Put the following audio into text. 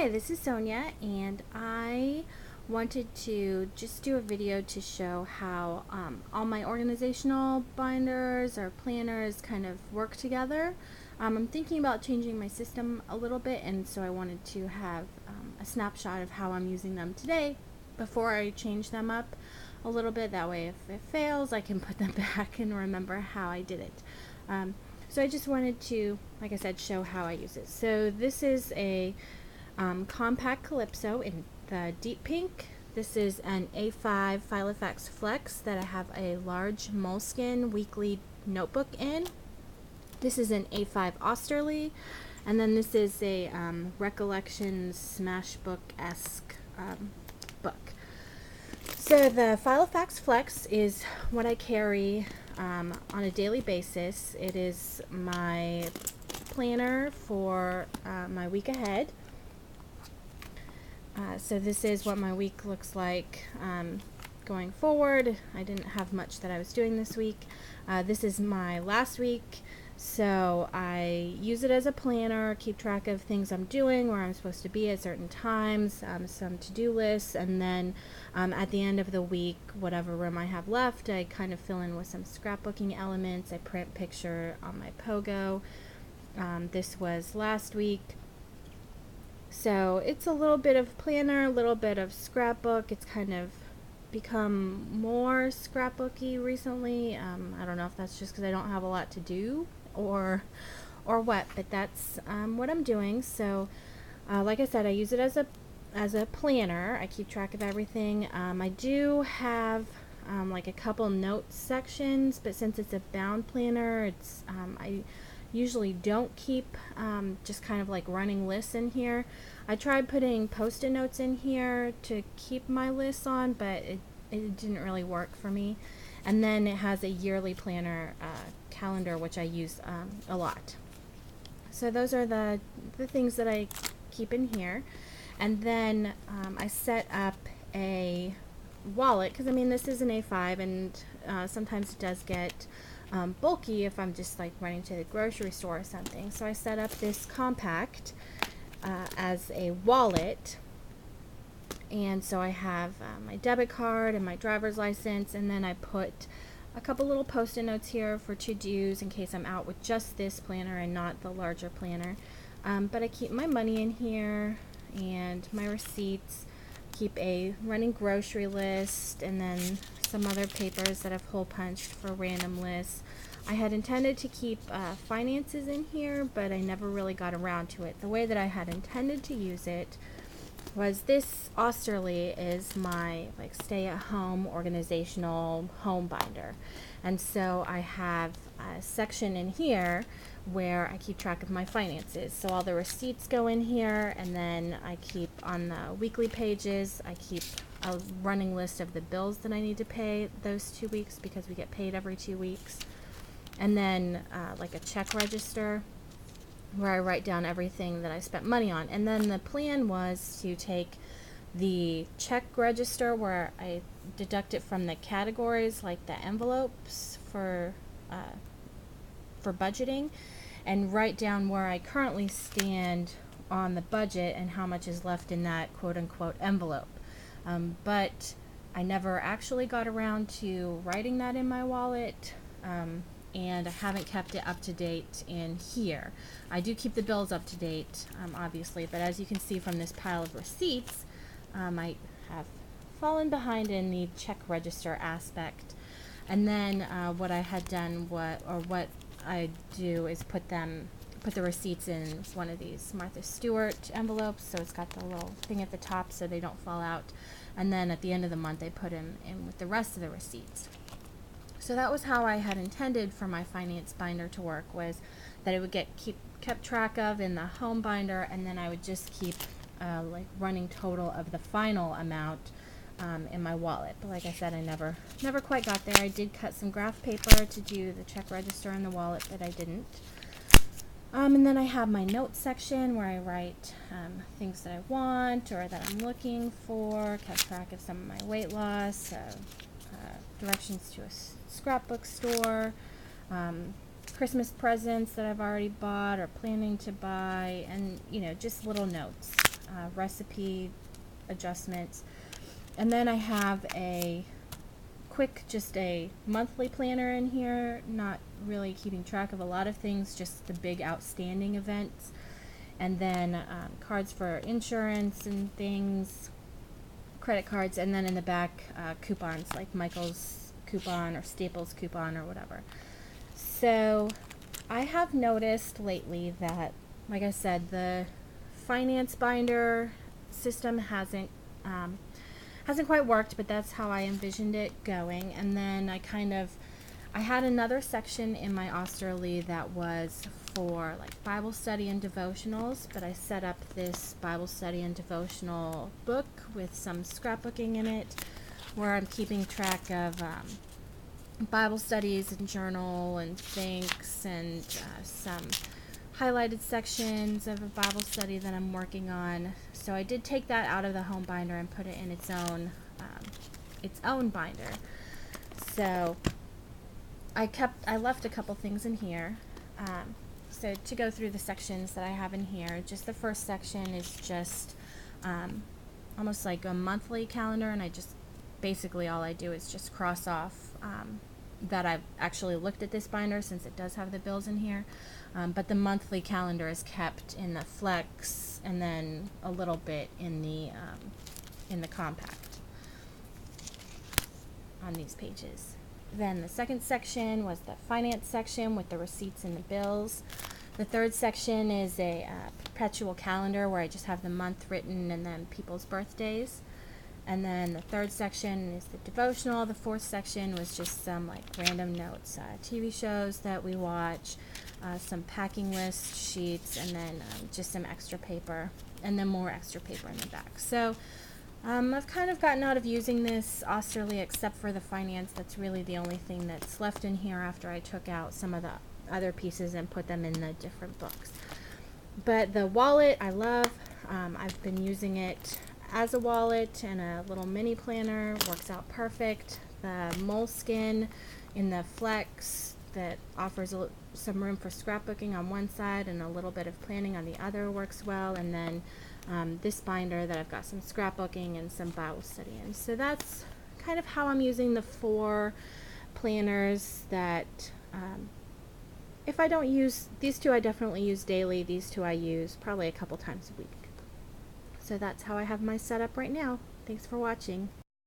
Hi, this is Sonia, and I wanted to just do a video to show how all my organizational binders or planners kind of work together. I'm thinking about changing my system a little bit, and so I wanted to have a snapshot of how I'm using them today before I change them up a little bit. That way, if it fails, I can put them back and remember how I did it. So I just wanted to, like I said, show how I use it. So this is a compact Calypso in the deep pink. This is an A5 Filofax Flex that I have a large moleskin weekly notebook in. This is an A5 Austerley, and then this is a Recollections Smash Book-esque book. So the Filofax Flex is what I carry on a daily basis. It is my planner for my week ahead. So this is what my week looks like going forward. I didn't have much that I was doing this week. This is my last week, so I use it as a planner, keep track of things I'm doing, where I'm supposed to be at certain times, some to-do lists, and then at the end of the week, whatever room I have left, I kind of fill in with some scrapbooking elements. I print picture on my Pogo. This was last week. So it's a little bit of planner, a little bit of scrapbook. It's kind of become more scrapbooky recently. I don't know if that's just because I don't have a lot to do or what, but that's what I'm doing. So like I said, I use it as a planner. I keep track of everything. I do have like a couple notes sections, but since it's a bound planner, it's I usually don't keep just kind of like running lists in here. I tried putting post-it notes in here to keep my lists on, but it didn't really work for me. And then it has a yearly planner calendar, which I use a lot. So those are the things that I keep in here. And then I set up a wallet, because I mean this is an A5, and sometimes it does get bulky if I'm just like running to the grocery store or something. So I set up this compact as a wallet, and so I have my debit card and my driver's license, and then I put a couple little post-it notes here for to-dos in case I'm out with just this planner and not the larger planner. But I keep my money in here and my receipts, keep a running grocery list, and then some other papers that I've hole punched for random lists. I had intended to keep finances in here, but I never really got around to it. The way that I had intended to use it was this Austerley is my like stay-at-home organizational home binder, and so I have a section in here where I keep track of my finances. So all the receipts go in here, and then I keep on the weekly pages, I keep a running list of the bills that I need to pay those 2 weeks, because we get paid every 2 weeks. And then like a check register where I write down everything that I spent money on. And then the plan was to take the check register where I deduct it from the categories, like the envelopes for budgeting, and write down where I currently stand on the budget and how much is left in that quote-unquote envelope. But I never actually got around to writing that in my wallet, and I haven't kept it up to date in here. I do keep the bills up to date, obviously, but as you can see from this pile of receipts, I have fallen behind in the check register aspect. And then what I had done, what I do is put the receipts in one of these Martha Stewart envelopes, so it's got the little thing at the top so they don't fall out. And then at the end of the month, I put them in with the rest of the receipts. So that was how I had intended for my finance binder to work, was that it would get kept track of in the home binder, and then I would just keep like running total of the final amount in my wallet. But like I said, I never quite got there. I did cut some graph paper to do the check register in the wallet, but I didn't. And then I have my notes section where I write things that I want or that I'm looking for, kept track of some of my weight loss, directions to a scrapbook store, Christmas presents that I've already bought or planning to buy, and just little notes. recipe adjustments. And then I have a just a monthly planner in here, not really keeping track of a lot of things, just the big outstanding events. And then cards for insurance and things, credit cards, and then in the back coupons, like Michael's coupon or Staples coupon or whatever. So I have noticed lately that, like I said, the finance binder system hasn't quite worked, but that's how I envisioned it going. And then I had another section in my Osterly that was for like Bible study and devotionals, but I set up this Bible study and devotional book with some scrapbooking in it, where I'm keeping track of Bible studies and journal and thanks, and some highlighted sections of a Bible study that I'm working on. So I did take that out of the home binder and put it in its own binder. So I left a couple things in here. So to go through the sections that I have in here, just the first section is just almost like a monthly calendar, and basically all I do is just cross off that I've actually looked at this binder, since it does have the bills in here. But the monthly calendar is kept in the Flex, and then a little bit in the compact on these pages. Then the second section was the finance section with the receipts and the bills. The third section is a perpetual calendar where I just have the month written and then people's birthdays. And then the third section is the devotional. The fourth section was just some like random notes, TV shows that we watch, some packing list sheets, and then just some extra paper, and then more extra paper in the back. So I've kind of gotten out of using this Osterly, except for the finance. That's really the only thing that's left in here after I took out some of the other pieces and put them in the different books. But the wallet I love. I've been using it as a wallet and a little mini planner. Works out perfect. The moleskin in the Flex that offers some room for scrapbooking on one side and a little bit of planning on the other works well. And then this binder that I've got some scrapbooking and some Bible study in. So that's kind of how I'm using the 4 planners that if I don't use these 2, I definitely use daily. These 2 I use probably a couple times a week. So that's how I have my setup right now. Thanks for watching.